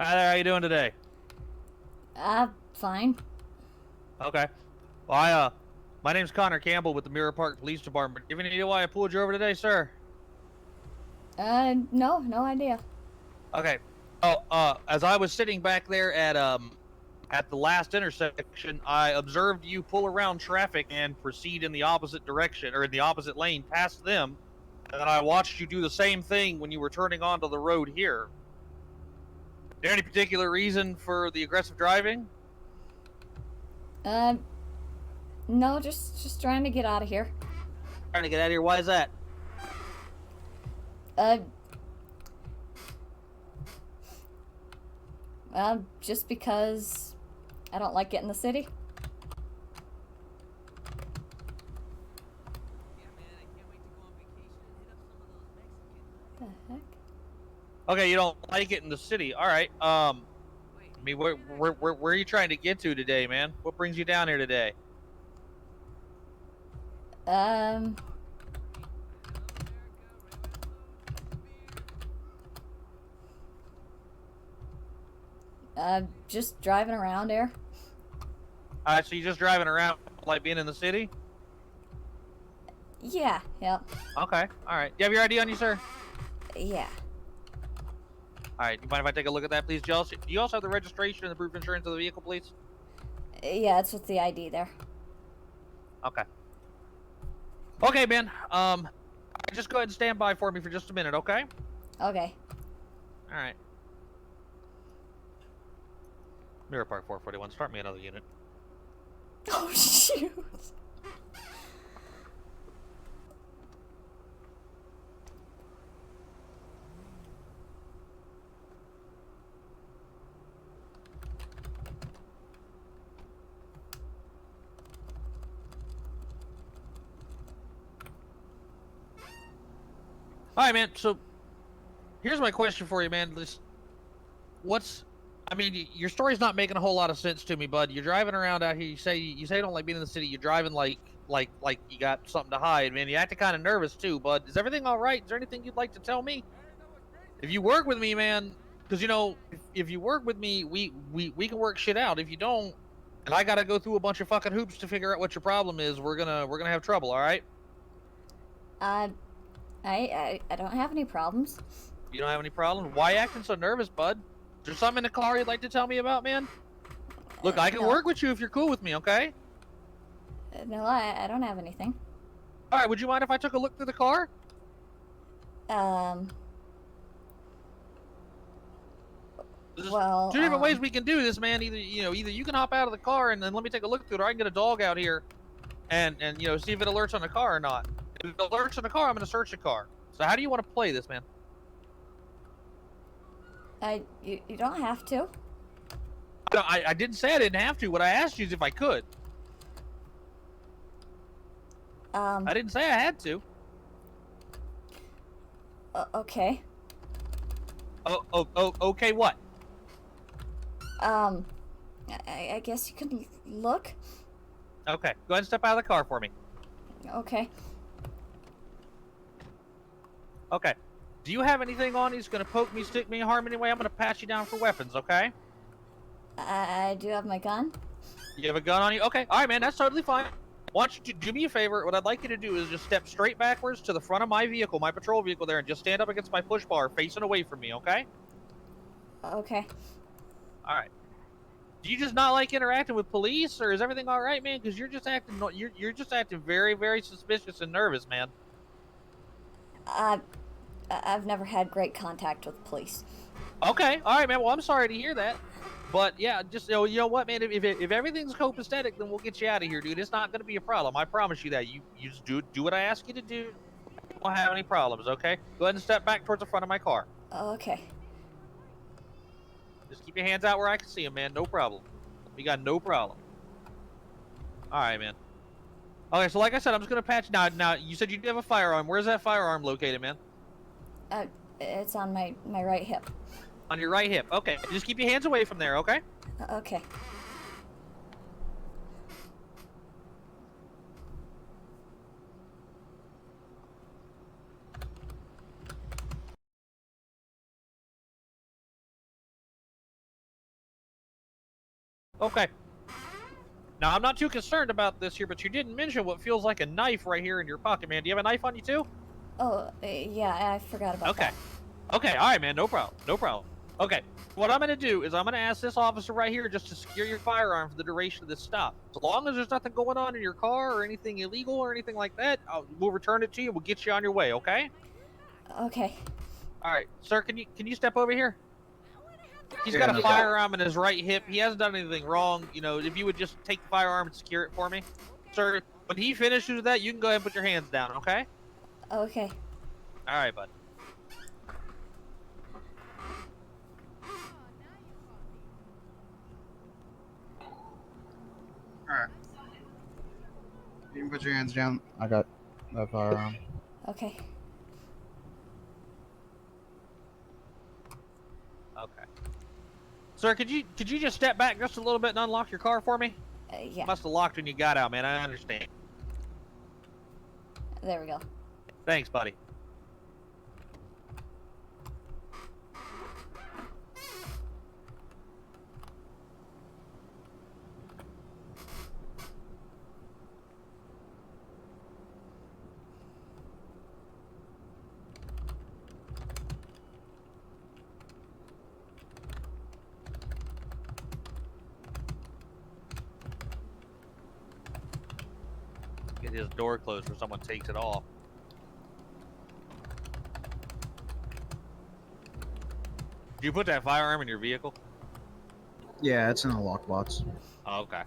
Hi there, how you doing today? Fine. Okay. Well, my name's Connor Campbell with the Mirror Park Police Department. Do you have any idea why I pulled you over today, sir? No idea. Okay. Oh, as I was sitting back there at the last intersection, I observed you pull around traffic and proceed in the opposite direction or in the opposite lane past them, and then I watched you do the same thing when you were turning onto the road here. Is there any particular reason for the aggressive driving? Uh, no, just trying to get out of here. Trying to get out of here. Why is that? Uh, just because I don't like it in the city. The heck? Okay, you don't like it in the city. All right. I mean, where are you trying to get to today, man? What brings you down here today? Um, just driving around here. All right, so you're just driving around, like being in the city? Yeah, yep, Okay, all right. Do you have your ID on you, sir? yeah. All right. Do you mind if I take a look at that, please? Do you also have the registration and the proof of insurance of the vehicle, please? Yeah, it's with the ID there. Okay. Okay, man. Just go ahead and stand by for me for just a minute, okay? Okay. All right. Mirror Park 441. Start me another unit. Oh, shoot. All right, man. So here's my question for you, man. What's I mean, your story's not making a whole lot of sense to me, bud. You're driving around out here. You say you don't like being in the city. You're driving like you got something to hide, man. You acting kind of nervous too, bud. Is everything all right? Is there anything you'd like to tell me? If you work with me, man, because if you work with me, we can work shit out. If you don't, and I gotta go through a bunch of fucking hoops to figure out what your problem is, we're gonna have trouble. All right? Uh, I don't have any problems. You don't have any problems? Why you acting so nervous, bud? Is there something in the car you'd like to tell me about, man? Look, I can No. work with you if you're cool with me, okay? No, I don't have anything. All right, would you mind if I took a look through the car? Um, There's well, two different ways we can do this, man. Either you can hop out of the car and then let me take a look through it, or I can get a dog out here and see if it alerts on the car or not. If it alerts on the car, I'm gonna search the car. So how do you want to play this, man? you don't have to. No, I didn't say I didn't have to. What I asked you is if I could. Um, I didn't say I had to. okay. Oh, okay, what? Um, I guess you can look. Okay, go ahead and step out of the car for me. Okay. Okay. Do you have anything on you that's gonna poke me, stick me, harm anyway? I'm gonna pat you down for weapons, okay? I do have my gun. You have a gun on you? Okay, all right, man, that's totally fine. Why don't you do me a favor? What I'd like you to do is just step straight backwards to the front of my vehicle, my patrol vehicle there, and just stand up against my push bar, facing away from me, okay? Okay. All right. Do you just not like interacting with police, or is everything all right, man? Because you're just acting very, very suspicious and nervous, man. Uh, I've never had great contact with police. Okay, all right, man. Well, I'm sorry to hear that. But yeah, just you know what, man. If everything's copacetic, then we'll get you out of here, dude. It's not going to be a problem. I promise you that. You just do what I ask you to do. You won't have any problems. Okay. Go ahead and step back towards the front of my car. Okay. Just keep your hands out where I can see them, man. No problem. We got no problem. All right, man. Okay, so like I said, I'm just gonna patch now. Now you said you do have a firearm. Where's that firearm located, man? Uh, it's on my right hip. On your right hip. Okay. Just keep your hands away from there. Okay. Okay. Okay. Now, I'm not too concerned about this here, but you didn't mention what feels like a knife right here in your pocket, man. Do you have a knife on you, too? Oh, yeah, I forgot about Okay. that. Okay, all right, man. No problem. No problem. Okay. What I'm going to do is I'm going to ask this officer right here just to secure your firearm for the duration of this stop. As long as there's nothing going on in your car or anything illegal or anything like that, we'll return it to you. We'll get you on your way, okay? Okay. All right. Sir, can you step over here? He's Yeah, got a no problem. firearm in his right hip. He hasn't done anything wrong. You know, if you would just take the firearm and secure it for me. Sir, when he finishes with that, you can go ahead and put your hands down, okay? Okay. All right, bud. Alright. You can put your hands down. I got that firearm. Okay. Okay. Sir, could you just step back just a little bit and unlock your car for me? Yeah. Must have locked when you got out, man. I understand. There we go. Thanks, buddy. Get his door closed before someone takes it off. Did you put that firearm in your vehicle? Yeah, it's in a lockbox. Oh, okay.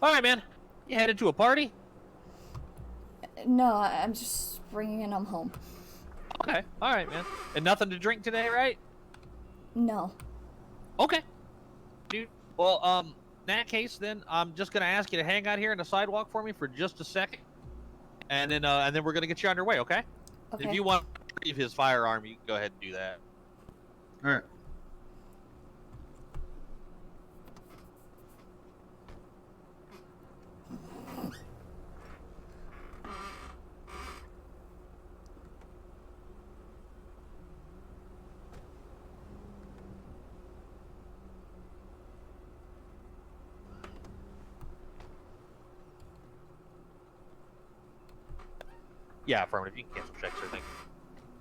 All right, man. You headed to a party? No, I'm just bringing them home. Okay. All right, man. And nothing to drink today, right? No. Okay. Dude. Well, in that case, then I'm just gonna ask you to hang out here on the sidewalk for me for just a second, and then we're gonna get you underway. Okay? Okay. If you want to retrieve his firearm, you can go ahead and do that. Alright. Yeah, affirmative. You can cancel checks or anything.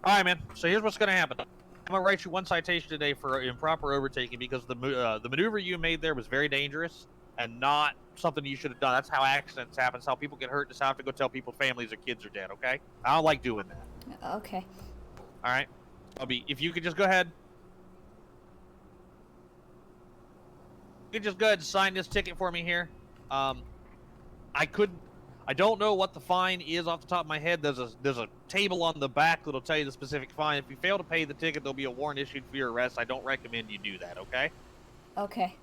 All right, man. So here's what's gonna happen. I'm gonna write you one citation today for improper overtaking because the maneuver you made there was very dangerous and not something you should have done. That's how accidents happen. That's how people get hurt. Just have to go tell people families or kids are dead. Okay? I don't like doing that. Okay. All right. If you could just go ahead. You could just go ahead and sign this ticket for me here. I don't know what the fine is off the top of my head. There's a table on the back that'll tell you the specific fine. If you fail to pay the ticket, there'll be a warrant issued for your arrest. I don't recommend you do that, okay? Okay.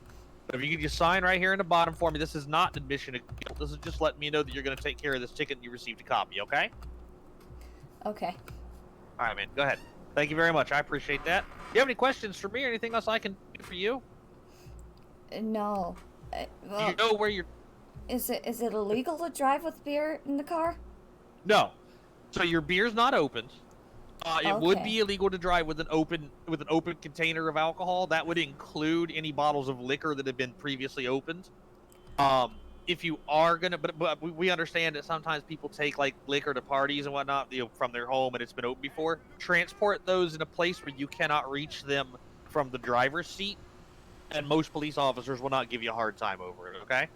But if you could just sign right here in the bottom for me, this is not an admission of guilt. This is just letting me know that you're going to take care of this ticket and you received a copy, okay? Okay. All right, man. Go ahead. Thank you very much. I appreciate that. Do you have any questions for me or anything else I can do for you? No. Do Well, you know where you're... is it illegal to drive with beer in the car? No. So your beer's not opened. It would Okay. be illegal to drive with an open container of alcohol. That would include any bottles of liquor that have been previously opened. If you are gonna, but we understand that sometimes people take like liquor to parties and whatnot, from their home and it's been opened before. Transport those in a place where you cannot reach them from the driver's seat, and most police officers will not give you a hard time over it. Okay.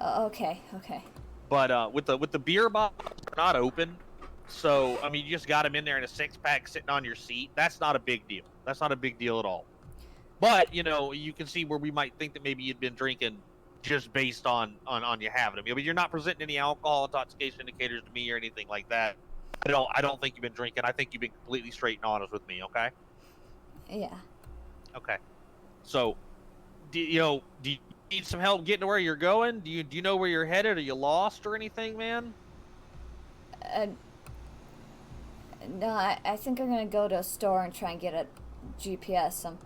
Okay. Okay. But with the beer bottles, they're not open. So, I mean, you just got them in there in a 6-pack sitting on your seat. That's not a big deal. That's not a big deal at all. But, you can see where we might think that maybe you'd been drinking just based on you having them. But you're not presenting any alcohol intoxication indicators to me or anything like that. I don't think you've been drinking. I think you've been completely straight and honest with me, okay? Yeah. Okay. So, do you need some help getting to where you're going? Do you know where you're headed? Are you lost or anything, man? No, I think I'm gonna go to a store and try and get a GPS.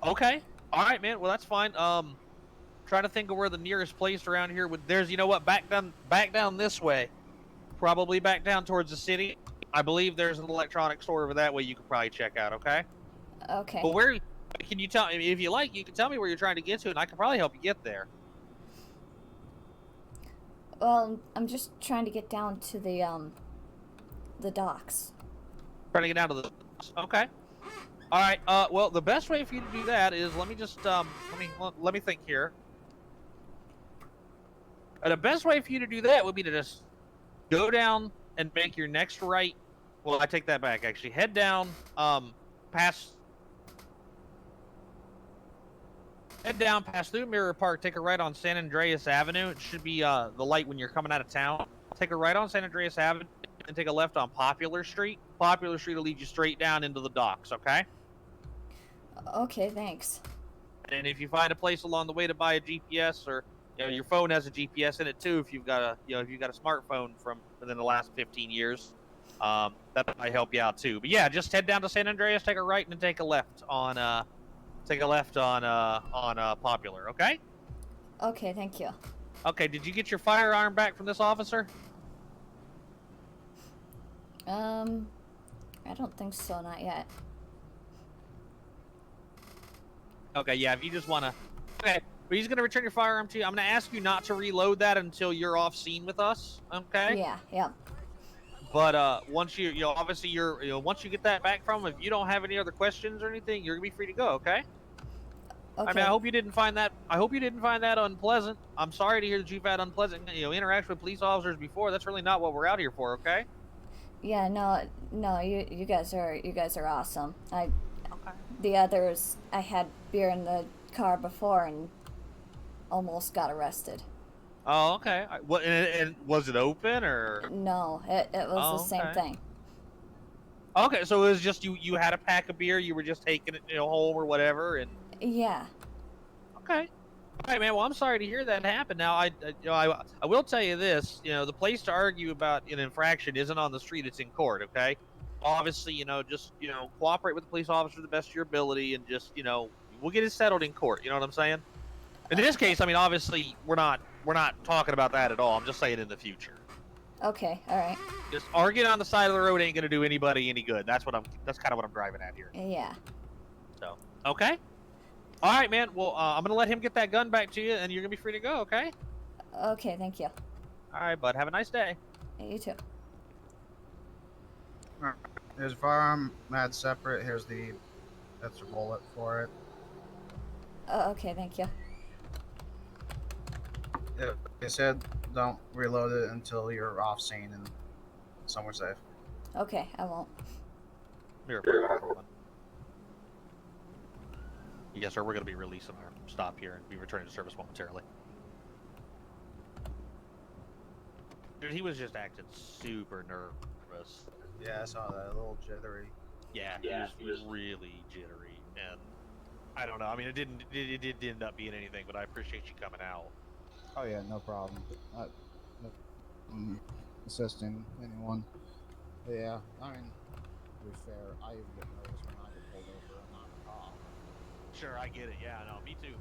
Okay. All right, man. Well, that's fine. Trying to think of where the nearest place around here would. There's, back down this way, probably back down towards the city. I believe there's an electronics store over that way. You could probably check out. Okay. Okay. But where can you tell? If you like, you can tell me where you're trying to get to, and I can probably help you get there. Well, I'm just trying to get down to the docks. Trying to get down to the. Okay. All right. Well, the best way for you to do that is let me just let me think here. The best way for you to do that would be to just go down and make your next right. Well, I take that back. Actually, head down. Past. Head down past through Mirror Park. Take a right on San Andreas Avenue. It should be the light when you're coming out of town. Take a right on San Andreas Avenue and take a left on Popular Street. Popular Street will lead you straight down into the docks. Okay. Okay, thanks. And if you find a place along the way to buy a GPS, or your phone has a GPS in it too, if you've got a smartphone from within the last 15 years, that might help you out too. But yeah, just head down to San Andreas, take a right, and then take a left on Popular. Okay. Okay, thank you. Okay. Did you get your firearm back from this officer? I don't think so, not yet. Okay. Yeah. If you just want to. Okay. But he's going to return your firearm to you. I'm going to ask you not to reload that until you're off scene with us. Okay. Yeah. But once obviously once you get that back from him, if you don't have any other questions or anything, you're gonna be free to go. Okay. Okay. I mean, I hope you didn't find that unpleasant. I'm sorry to hear that you've had unpleasant interaction with police officers before. That's really not what we're out here for. Okay. Yeah, no, you guys are awesome. Okay. The others, I had beer in the car before and almost got arrested. Oh, okay. What? And was it open or? No, it was the same okay. thing. Okay, so it was just you had a pack of beer, you were just taking it home or whatever, and. Yeah. Okay. All right, man. Well, I'm sorry to hear that happened. Now, I will tell you this. The place to argue about an infraction isn't on the street; it's in court. Okay. Obviously, just cooperate with the police officer to the best of your ability, and just we'll get it settled in court. You know what I'm saying? In this case, I mean, obviously, we're not talking about that at all. I'm just saying in the future. Okay. All right. Just arguing on the side of the road ain't gonna do anybody any good. That's kind of what I'm driving at here. Yeah. So, okay. All right, man. Well, I'm gonna let him get that gun back to you, and you're gonna be free to go. Okay. Okay. Thank you. All right, bud. Have a nice day. You too. Alright, here's a firearm, that's separate. Here's that's a bullet for it. Okay. Thank you. Like I said, don't reload it until you're off scene and somewhere safe. Okay. I won't. Yes, sir. We're going to be releasing our stop here and be returning to service momentarily. Dude, he was just acting super nervous. Yeah, I saw that. A little jittery. Yeah, he was really jittery, and I don't know. I mean, it didn't end up being anything, but I appreciate you coming out. Oh yeah, no problem. Assisting anyone. But yeah, I mean, to be fair, I even get nervous when I get pulled over and I'm a cop. Sure, I get it. Yeah, no, me too.